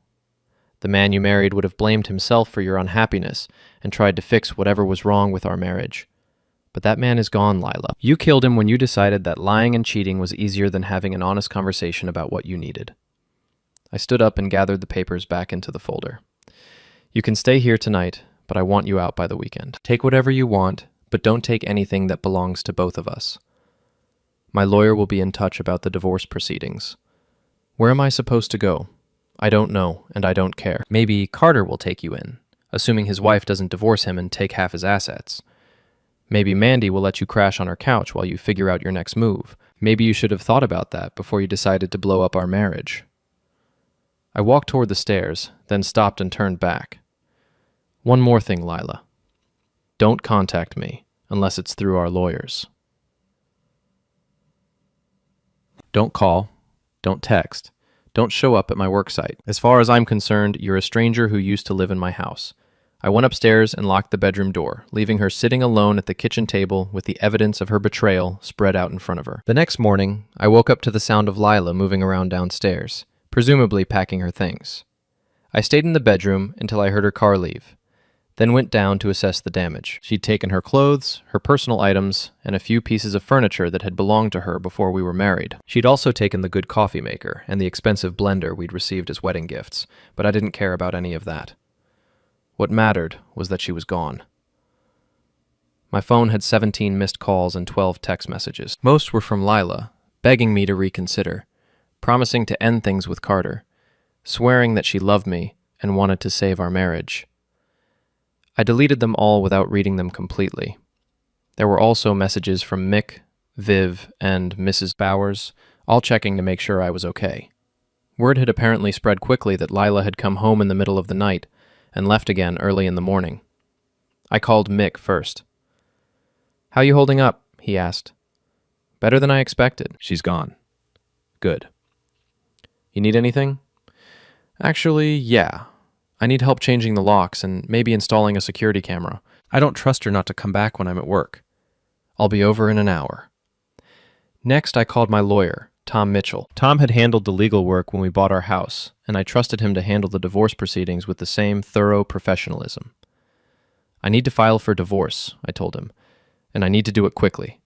A: The man you married would have blamed himself for your unhappiness and tried to fix whatever was wrong with our marriage. But that man is gone, Lila. You killed him when you decided that lying and cheating was easier than having an honest conversation about what you needed." I stood up and gathered the papers back into the folder. "You can stay here tonight, but I want you out by the weekend. Take whatever you want, but don't take anything that belongs to both of us. My lawyer will be in touch about the divorce proceedings. Where am I supposed to go? I don't know, and I don't care. Maybe Carter will take you in. assuming his wife doesn't divorce him and take half his assets. Maybe Mandy will let you crash on her couch while you figure out your next move. Maybe you should have thought about that before you decided to blow up our marriage. I walked toward the stairs, then stopped and turned back. One more thing, Lila. Don't contact me unless it's through our lawyers. Don't call. Don't text. Don't show up at my work site. As far as I'm concerned, you're a stranger who used to live in my house. I went upstairs and locked the bedroom door, leaving her sitting alone at the kitchen table with the evidence of her betrayal spread out in front of her. The next morning, I woke up to the sound of Lila moving around downstairs, presumably packing her things. I stayed in the bedroom until I heard her car leave, then went down to assess the damage. She'd taken her clothes, her personal items, and a few pieces of furniture that had belonged to her before we were married. She'd also taken the good coffee maker and the expensive blender we'd received as wedding gifts, but I didn't care about any of that. What mattered was that she was gone. My phone had 17 missed calls and 12 text messages. Most were from Lila, begging me to reconsider, promising to end things with Carter, swearing that she loved me and wanted to save our marriage. I deleted them all without reading them completely. There were also messages from Mick, Viv, and Mrs. Bowers, all checking to make sure I was okay. Word had apparently spread quickly that Lila had come home in the middle of the night and left again early in the morning. I called Mick first. "How you holding up?" he asked. "Better than I expected." "She's gone." "Good. You need anything?" "Actually, yeah. I need help changing the locks and maybe installing a security camera. I don't trust her not to come back when I'm at work. I'll be over in an hour." Next, I called my lawyer, Tom Mitchell. Tom had handled the legal work when we bought our house, and I trusted him to handle the divorce proceedings with the same thorough professionalism. "I need to file for divorce," I told him, "and I need to do it quickly."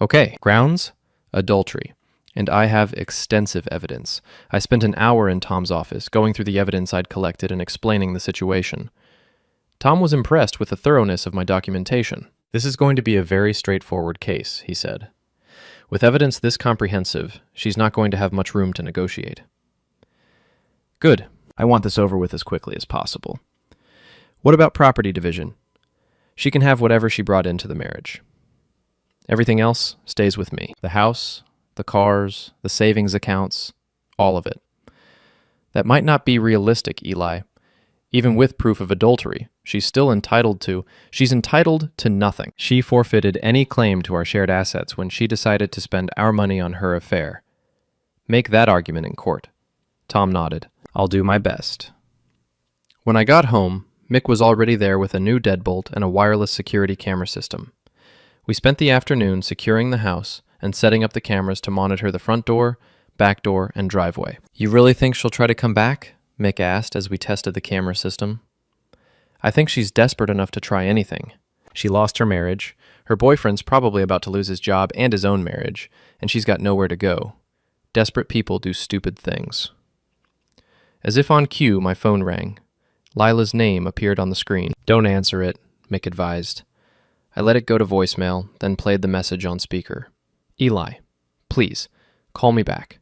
A: "Okay, grounds?" "Adultery. And I have extensive evidence." I spent an hour in Tom's office, going through the evidence I'd collected and explaining the situation. Tom was impressed with the thoroughness of my documentation. "This is going to be a very straightforward case," he said. "With evidence this comprehensive, she's not going to have much room to negotiate." "Good. I want this over with as quickly as possible." "What about property division?" "She can have whatever she brought into the marriage. Everything else stays with me. The house, the cars, the savings accounts, all of it." "That might not be realistic, Eli. Even with proof of adultery, she's entitled to nothing. She forfeited any claim to our shared assets when she decided to spend our money on her affair. Make that argument in court." Tom nodded. "I'll do my best." When I got home, Mick was already there with a new deadbolt and a wireless security camera system. We spent the afternoon securing the house and setting up the cameras to monitor the front door, back door, and driveway. "You really think she'll try to come back?" Mick asked as we tested the camera system. "I think she's desperate enough to try anything. She lost her marriage, her boyfriend's probably about to lose his job and his own marriage, and she's got nowhere to go. Desperate people do stupid things." As if on cue, my phone rang. Lila's name appeared on the screen. "Don't answer it," Mick advised. I let it go to voicemail, then played the message on speaker. "Eli, please, call me back.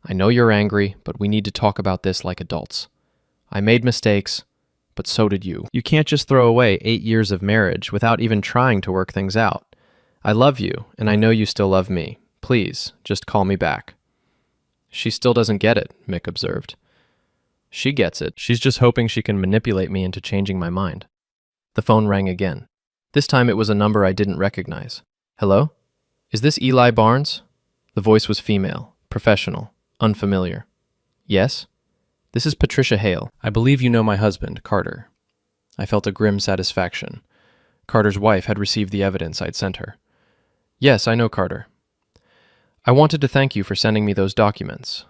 A: I know you're angry, but we need to talk about this like adults. I made mistakes, but so did you. You can't just throw away 8 years of marriage without even trying to work things out. I love you, and I know you still love me. Please, just call me back." "She still doesn't get it," Mick observed. "She gets it. She's just hoping she can manipulate me into changing my mind." The phone rang again. This time it was a number I didn't recognize. "Hello? Is this Eli Barnes?" The voice was female, professional, unfamiliar. "Yes? This is Patricia Hale. I believe you know my husband, Carter." I felt a grim satisfaction. Carter's wife had received the evidence I'd sent her. "Yes, I know Carter. I wanted to thank you for sending me those documents.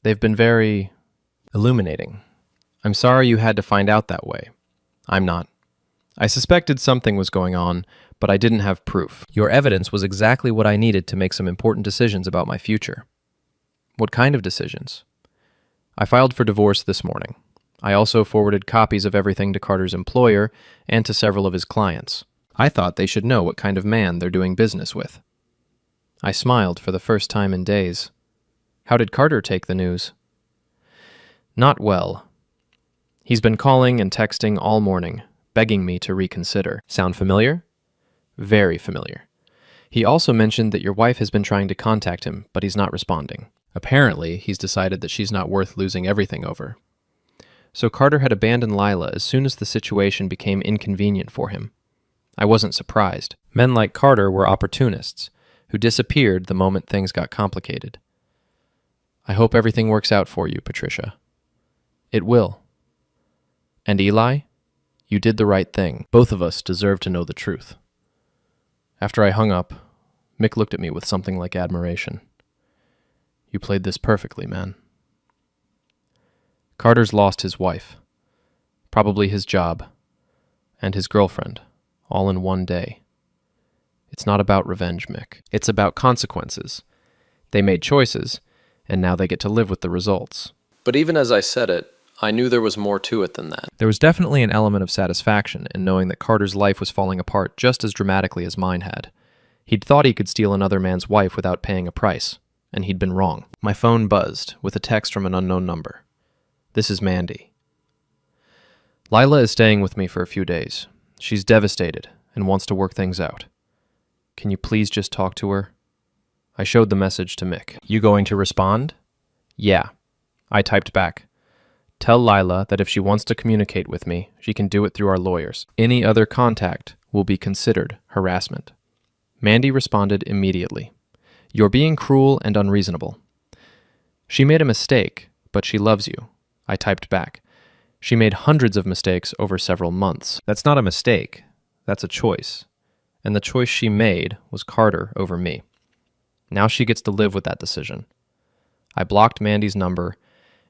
A: They've been very illuminating. I'm sorry you had to find out that way. I'm not. I suspected something was going on, but I didn't have proof. Your evidence was exactly what I needed to make some important decisions about my future." "What kind of decisions?" "I filed for divorce this morning. I also forwarded copies of everything to Carter's employer and to several of his clients. I thought they should know what kind of man they're doing business with." I smiled for the first time in days. "How did Carter take the news?" "Not well. He's been calling and texting all morning, begging me to reconsider. Sound familiar? Very familiar. He also mentioned that your wife has been trying to contact him, but he's not responding. Apparently, he's decided that she's not worth losing everything over. So Carter had abandoned Lila as soon as the situation became inconvenient for him. I wasn't surprised. Men like Carter were opportunists, who disappeared the moment things got complicated. I hope everything works out for you, Patricia. It will. And Eli, you did the right thing. Both of us deserve to know the truth. After I hung up, Mick looked at me with something like admiration. You played this perfectly, man. Carter's lost his wife, probably his job, and his girlfriend, all in one day. It's not about revenge, Mick. It's about consequences. They made choices, and now they get to live with the results. But even as I said it, I knew there was more to it than that. There was definitely an element of satisfaction in knowing that Carter's life was falling apart just as dramatically as mine had. He'd thought he could steal another man's wife without paying a price, and he'd been wrong. My phone buzzed with a text from an unknown number. This is Mandy. Lila is staying with me for a few days. She's devastated and wants to work things out. Can you please just talk to her? I showed the message to Mick. You going to respond? Yeah. I typed back. Tell Lila that if she wants to communicate with me, she can do it through our lawyers. Any other contact will be considered harassment. Mandy responded immediately. You're being cruel and unreasonable. She made a mistake, but she loves you. I typed back. She made hundreds of mistakes over several months. That's not a mistake. That's a choice. And the choice she made was Carter over me. Now she gets to live with that decision. I blocked Mandy's number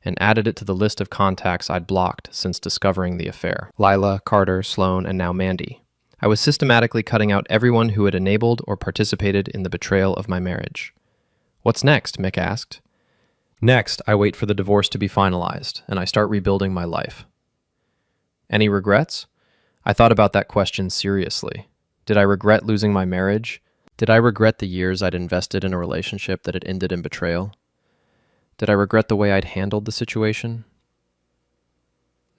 A: and added it to the list of contacts I'd blocked since discovering the affair. Lila, Carter, Sloan, and now Mandy. I was systematically cutting out everyone who had enabled or participated in the betrayal of my marriage. What's next? Mick asked. Next, I wait for the divorce to be finalized, and I start rebuilding my life. Any regrets? I thought about that question seriously. Did I regret losing my marriage? Did I regret the years I'd invested in a relationship that had ended in betrayal? Did I regret the way I'd handled the situation?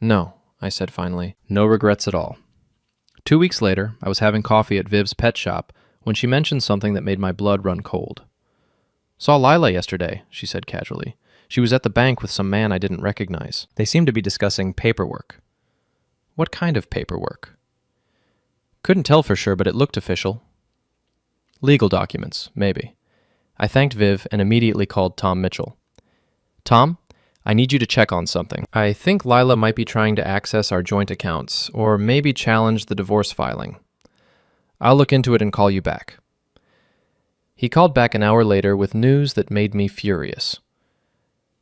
A: No, I said finally. No regrets at all. 2 weeks later, I was having coffee at Viv's pet shop when she mentioned something that made my blood run cold. Saw Lila yesterday, she said casually. She was at the bank with some man I didn't recognize. They seemed to be discussing paperwork. What kind of paperwork? Couldn't tell for sure, but it looked official. Legal documents, maybe. I thanked Viv and immediately called Tom Mitchell. Tom, I need you to check on something. I think Lila might be trying to access our joint accounts, or maybe challenge the divorce filing. I'll look into it and call you back. He called back an hour later with news that made me furious.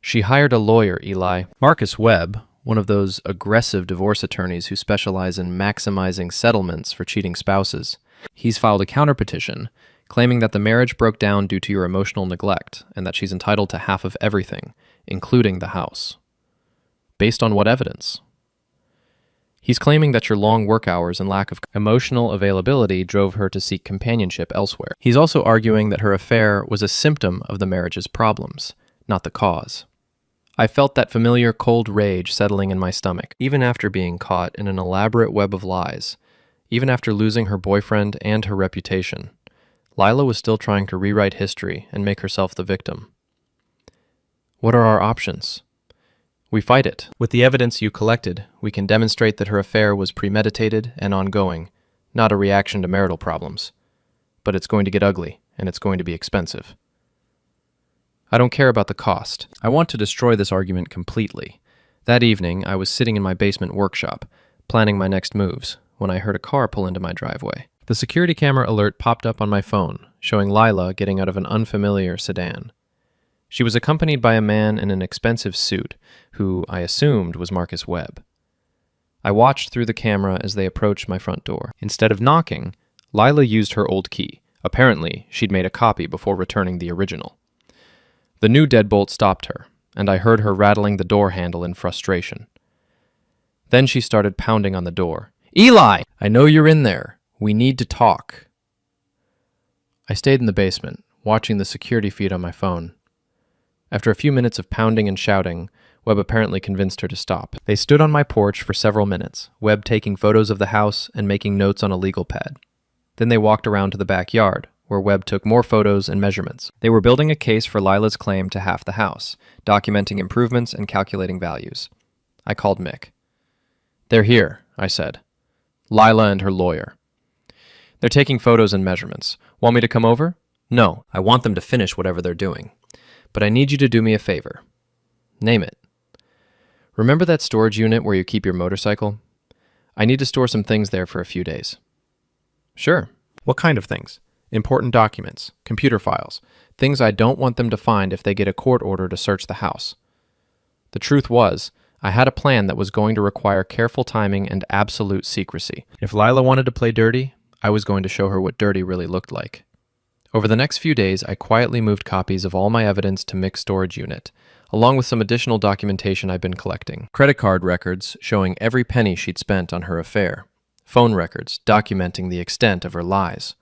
A: She hired a lawyer, Eli. Marcus Webb, one of those aggressive divorce attorneys who specialize in maximizing settlements for cheating spouses. He's filed a counterpetition, claiming that the marriage broke down due to your emotional neglect and that she's entitled to half of everything, including the house. Based on what evidence? He's claiming that your long work hours and lack of emotional availability drove her to seek companionship elsewhere. He's also arguing that her affair was a symptom of the marriage's problems, not the cause. I felt that familiar cold rage settling in my stomach, even after being caught in an elaborate web of lies, even after losing her boyfriend and her reputation. Lila was still trying to rewrite history and make herself the victim. What are our options? We fight it. With the evidence you collected, we can demonstrate that her affair was premeditated and ongoing, not a reaction to marital problems. But it's going to get ugly, and it's going to be expensive. I don't care about the cost. I want to destroy this argument completely. That evening, I was sitting in my basement workshop, planning my next moves, when I heard a car pull into my driveway. The security camera alert popped up on my phone, showing Lila getting out of an unfamiliar sedan. She was accompanied by a man in an expensive suit, who I assumed was Marcus Webb. I watched through the camera as they approached my front door. Instead of knocking, Lila used her old key. Apparently, she'd made a copy before returning the original. The new deadbolt stopped her, and I heard her rattling the door handle in frustration. Then she started pounding on the door. Eli! I know you're in there. We need to talk. I stayed in the basement, watching the security feed on my phone. After a few minutes of pounding and shouting, Webb apparently convinced her to stop. They stood on my porch for several minutes, Webb taking photos of the house and making notes on a legal pad. Then they walked around to the backyard, where Webb took more photos and measurements. They were building a case for Lila's claim to half the house, documenting improvements and calculating values. I called Mick. "They're here," I said. "Lila and her lawyer. They're taking photos and measurements. Want me to come over?" "No, I want them to finish whatever they're doing. But I need you to do me a favor." "Name it." "Remember that storage unit where you keep your motorcycle? I need to store some things there for a few days." "Sure. What kind of things?" "Important documents, computer files, things I don't want them to find if they get a court order to search the house." The truth was, I had a plan that was going to require careful timing and absolute secrecy. If Lila wanted to play dirty, I was going to show her what dirty really looked like. Over the next few days, I quietly moved copies of all my evidence to Mick's storage unit, along with some additional documentation I'd been collecting. Credit card records showing every penny she'd spent on her affair. Phone records documenting the extent of her lies.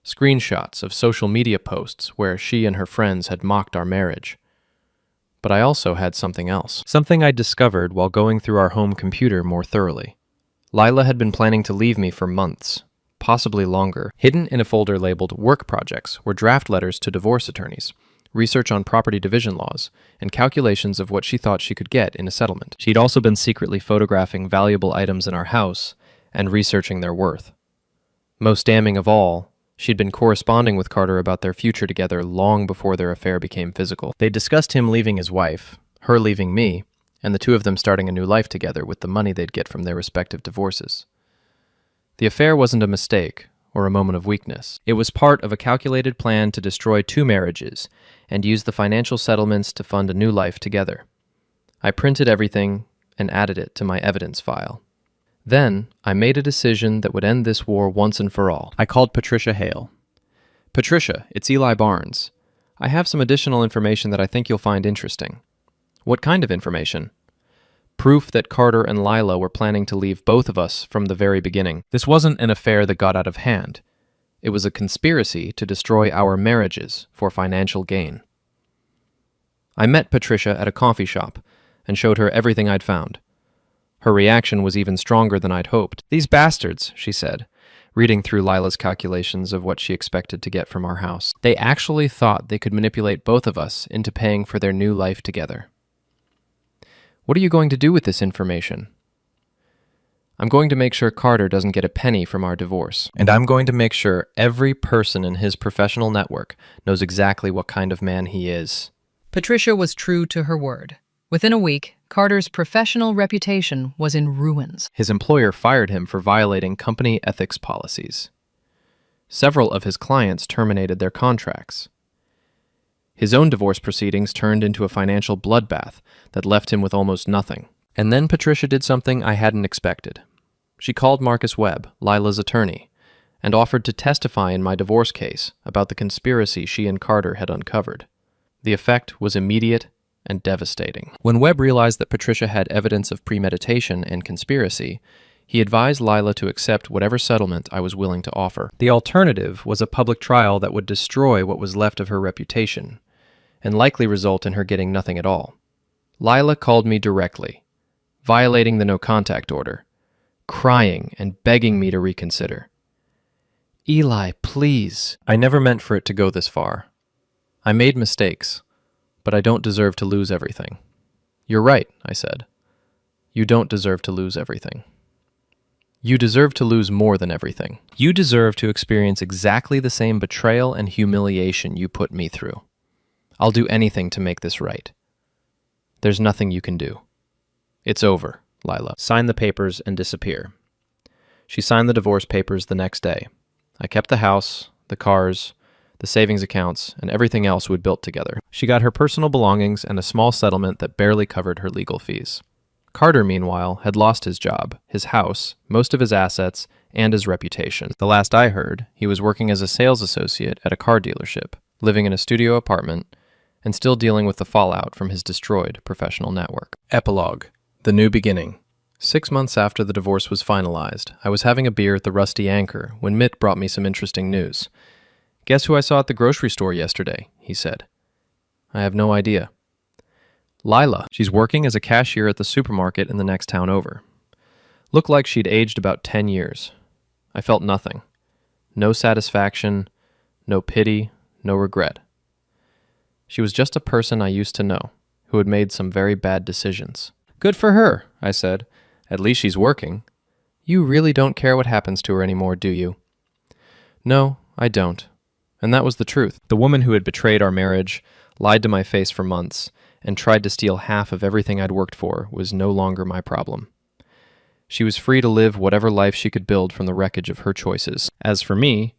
A: Screenshots of social media posts where she and her friends had mocked our marriage. But I also had something else. Something I'd discovered while going through our home computer more thoroughly. Lila had been planning to leave me for months, possibly longer. Hidden in a folder labeled Work Projects were draft letters to divorce attorneys, research on property division laws, and calculations of what she thought she could get in a settlement. She'd also been secretly photographing valuable items in our house and researching their worth. Most damning of all, she'd been corresponding with Carter about their future together long before their affair became physical. They discussed him leaving his wife, her leaving me, and the two of them starting a new life together with the money they'd get from their respective divorces. The affair wasn't a mistake or a moment of weakness. It was part of a calculated plan to destroy two marriages and use the financial settlements to fund a new life together. I printed everything and added it to my evidence file. Then, I made a decision that would end this war once and for all. I called Patricia Hale. "Patricia, it's Eli Barnes. I have some additional information that I think you'll find interesting." "What kind of information?" "Proof that Carter and Lila were planning to leave both of us from the very beginning. This wasn't an affair that got out of hand. It was a conspiracy to destroy our marriages for financial gain." I met Patricia at a coffee shop and showed her everything I'd found. Her reaction was even stronger than I'd hoped. "These bastards," she said, reading through Lila's calculations of what she expected to get from our house. "They actually thought they could manipulate both of us into paying for their new life together." "What are you going to do with this information?" "I'm going to make sure Carter doesn't get a penny from our divorce. And I'm going to make sure every person in his professional network knows exactly what kind of man he is."
B: Patricia was true to her word. Within a week, Carter's professional reputation was in ruins.
A: His employer fired him for violating company ethics policies. Several of his clients terminated their contracts. His own divorce proceedings turned into a financial bloodbath that left him with almost nothing. And then Patricia did something I hadn't expected. She called Marcus Webb, Lila's attorney, and offered to testify in my divorce case about the conspiracy she and Carter had uncovered. The effect was immediate and devastating. When Webb realized that Patricia had evidence of premeditation and conspiracy, he advised Lila to accept whatever settlement I was willing to offer. The alternative was a public trial that would destroy what was left of her reputation, and likely result in her getting nothing at all. Lila called me directly, violating the no-contact order, crying and begging me to reconsider. "Eli, please." I never meant for it to go this far. I made mistakes, but I don't deserve to lose everything. "You're right," I said. "You don't deserve to lose everything. You deserve to lose more than everything. You deserve to experience exactly the same betrayal and humiliation you put me through. I'll do anything to make this right. There's nothing you can do. It's over, Lila. Sign the papers and disappear." She signed the divorce papers the next day. I kept the house, the cars, the savings accounts, and everything else we'd built together. She got her personal belongings and a small settlement that barely covered her legal fees. Carter, meanwhile, had lost his job, his house, most of his assets, and his reputation. The last I heard, he was working as a sales associate at a car dealership, living in a studio apartment, and still dealing with the fallout from his destroyed professional network. Epilogue. The New Beginning. 6 months after the divorce was finalized, I was having a beer at the Rusty Anchor when Mitt brought me some interesting news. "Guess who I saw at the grocery store yesterday?" he said. "I have no idea." Lila. She's working as a cashier at the supermarket in the next town over. Looked like she'd aged about 10 years. I felt nothing. No satisfaction, no pity, no regret. She was just a person I used to know, who had made some very bad decisions. Good for her, I said. At least she's working. You really don't care what happens to her anymore, do you? No, I don't. And that was the truth. The woman who had betrayed our marriage, lied to my face for months, and tried to steal half of everything I'd worked for was no longer my problem. She was free to live whatever life she could build from the wreckage of her choices. As for me,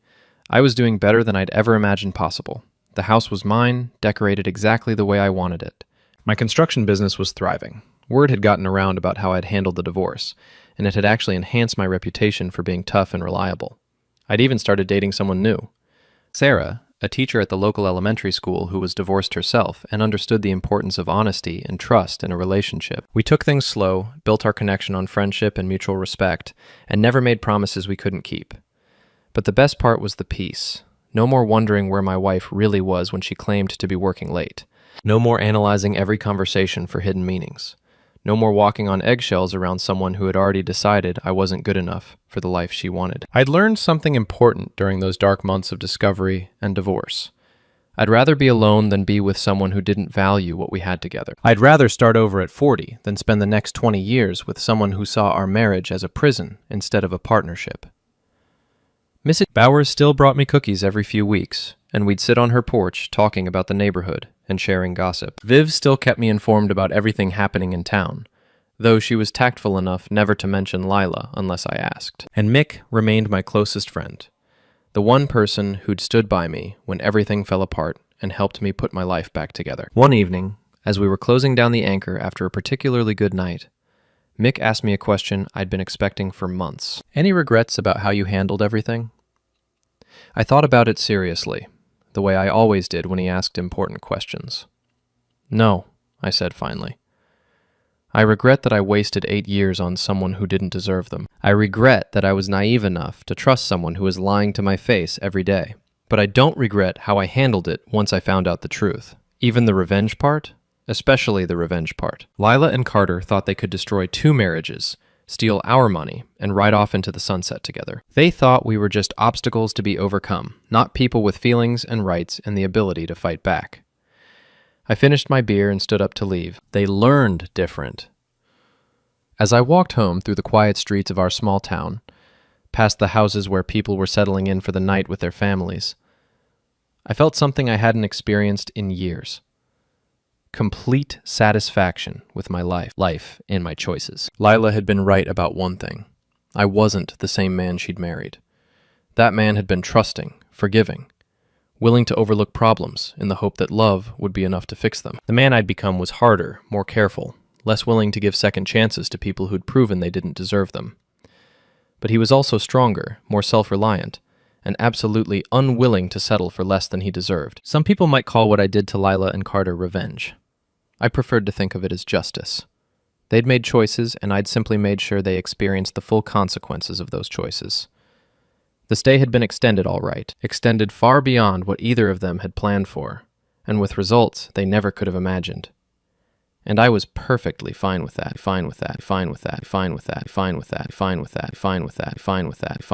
A: I was doing better than I'd ever imagined possible. The house was mine, decorated exactly the way I wanted it. My construction business was thriving. Word had gotten around about how I'd handled the divorce, and it had actually enhanced my reputation for being tough and reliable. I'd even started dating someone new. Sarah, a teacher at the local elementary school who was divorced herself and understood the importance of honesty and trust in a relationship. We took things slow, built our connection on friendship and mutual respect, and never made promises we couldn't keep. But the best part was the peace. No more wondering where my wife really was when she claimed to be working late. No more analyzing every conversation for hidden meanings. No more walking on eggshells around someone who had already decided I wasn't good enough for the life she wanted. I'd learned something important during those dark months of discovery and divorce. I'd rather be alone than be with someone who didn't value what we had together. I'd rather start over at 40 than spend the next 20 years with someone who saw our marriage as a prison instead of a partnership. Mrs. Bowers still brought me cookies every few weeks, and we'd sit on her porch talking about the neighborhood and sharing gossip. Viv still kept me informed about everything happening in town, though she was tactful enough never to mention Lila unless I asked. And Mick remained my closest friend, the one person who'd stood by me when everything fell apart and helped me put my life back together. One evening, as we were closing down the anchor after a particularly good night, Mick asked me a question I'd been expecting for months. Any regrets about how you handled everything? I thought about it seriously, the way I always did when he asked important questions. No, I said finally. I regret that I wasted 8 years on someone who didn't deserve them. I regret that I was naive enough to trust someone who was lying to my face every day. But I don't regret how I handled it once I found out the truth. Even the revenge part? Especially the revenge part. Lila and Carter thought they could destroy 2 marriages, steal our money, and ride off into the sunset together. They thought we were just obstacles to be overcome, not people with feelings and rights and the ability to fight back. I finished my beer and stood up to leave. They learned different. As I walked home through the quiet streets of our small town, past the houses where people were settling in for the night with their families, I felt something I hadn't experienced in years. Complete satisfaction with my life and my choices. Lila had been right about one thing. I wasn't the same man she'd married. That man had been trusting, forgiving, willing to overlook problems in the hope that love would be enough to fix them. The man I'd become was harder, more careful, less willing to give second chances to people who'd proven they didn't deserve them. But he was also stronger, more self-reliant, and absolutely unwilling to settle for less than he deserved. Some people might call what I did to Lila and Carter revenge. I preferred to think of it as justice. They'd made choices, and I'd simply made sure they experienced the full consequences of those choices. The stay had been extended all right, extended far beyond what either of them had planned for, and with results they never could have imagined. And I was perfectly fine with that, fine with that, fine with that, fine with that, fine with that, fine with that, fine with that, fine with that, fine with that.